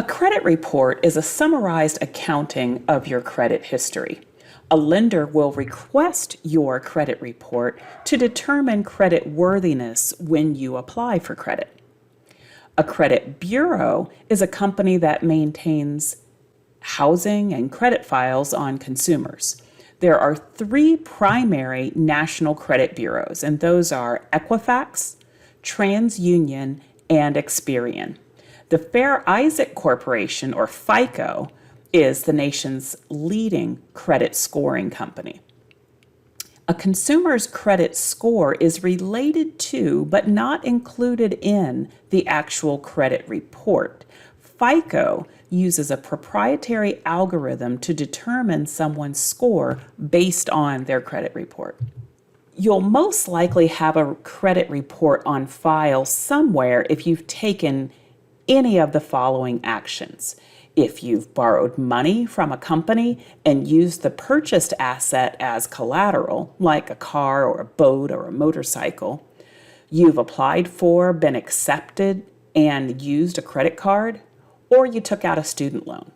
A credit report is a summarized accounting of your credit history. A lender will request your credit report to determine credit worthiness when you apply for credit. A credit bureau is a company that maintains housing and credit files on consumers. There are three primary national credit bureaus, and those are Equifax, TransUnion, and Experian. The Fair Isaac Corporation, or FICO, is the nation's leading credit scoring company. A consumer's credit score is related to, but not included in, the actual credit report. FICO uses a proprietary algorithm to determine someone's score based on their credit report. You'll most likely have a credit report on file somewhere if you've taken any of the following actions. If you've borrowed money from a company and used the purchased asset as collateral, like a car or a boat or a motorcycle, you've applied for, been accepted, and used a credit card, or you took out a student loan.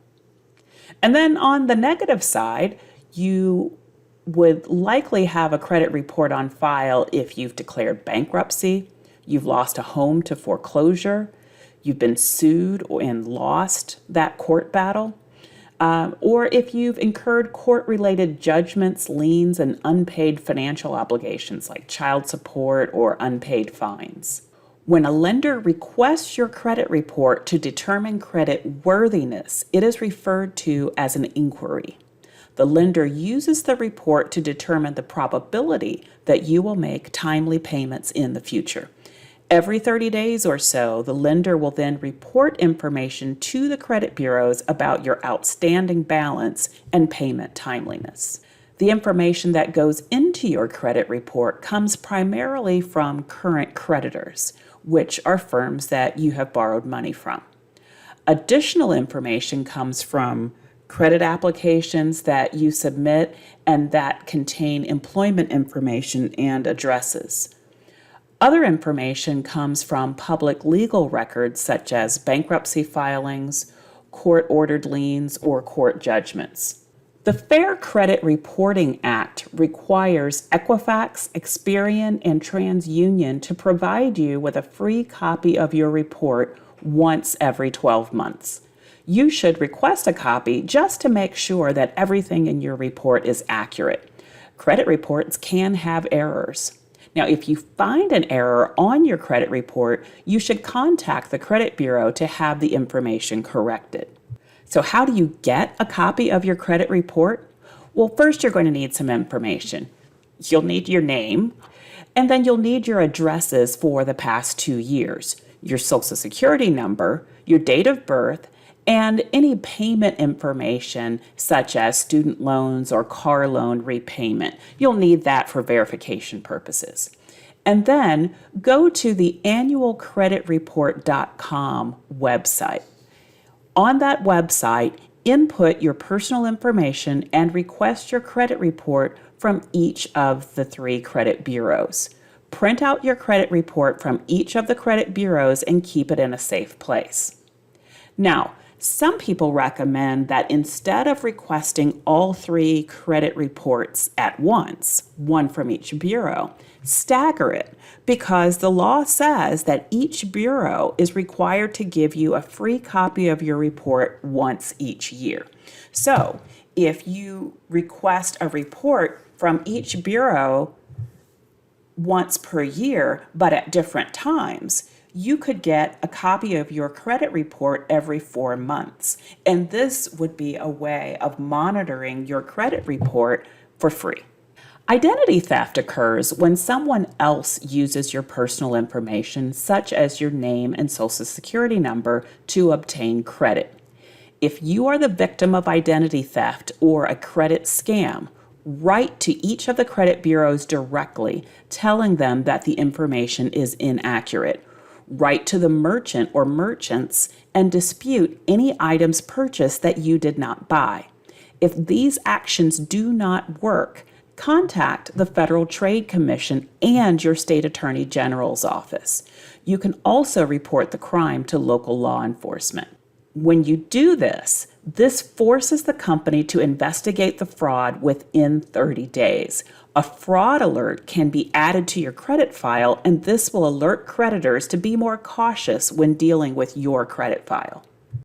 And then on the negative side, you would likely have a credit report on file if you've declared bankruptcy, you've lost a home to foreclosure, you've been sued and lost that court battle, or if you've incurred court-related judgments, liens, and unpaid financial obligations like child support or unpaid fines. When a lender requests your credit report to determine credit worthiness, it is referred to as an inquiry. The lender uses the report to determine the probability that you will make timely payments in the future. Every 30 days or so, the lender will then report information to the credit bureaus about your outstanding balance and payment timeliness. The information that goes into your credit report comes primarily from current creditors, which are firms that you have borrowed money from. Additional information comes from credit applications that you submit and that contain employment information and addresses. Other information comes from public legal records such as bankruptcy filings, court-ordered liens, or court judgments. The Fair Credit Reporting Act requires Equifax, Experian, and TransUnion to provide you with a free copy of your report once every 12 months. You should request a copy just to make sure that everything in your report is accurate. Credit reports can have errors. Now, if you find an error on your credit report, you should contact the credit bureau to have the information corrected. So how do you get a copy of your credit report? Well, first you're going to need some information. You'll need your name, and then you'll need your addresses for the past 2 years, your Social Security number, your date of birth, and any payment information such as student loans or car loan repayment. You'll need that for verification purposes. And then go to the annualcreditreport.com website. On that website, input your personal information and request your credit report from each of the three credit bureaus. Print out your credit report from each of the credit bureaus and keep it in a safe place. Now, some people recommend that instead of requesting all three credit reports at once, one from each bureau, stagger it because the law says that each bureau is required to give you a free copy of your report once each year. So if you request a report from each bureau once per year, but at different times, you could get a copy of your credit report every 4 months. And this would be a way of monitoring your credit report for free. Identity theft occurs when someone else uses your personal information, such as your name and Social Security number, to obtain credit. If you are the victim of identity theft or a credit scam, write to each of the credit bureaus directly, telling them that the information is inaccurate. Write to the merchant or merchants and dispute any items purchased that you did not buy. If these actions do not work, contact the Federal Trade Commission and your state attorney general's office. You can also report the crime to local law enforcement. When you do this, this forces the company to investigate the fraud within 30 days. A fraud alert can be added to your credit file, and this will alert creditors to be more cautious when dealing with your credit file.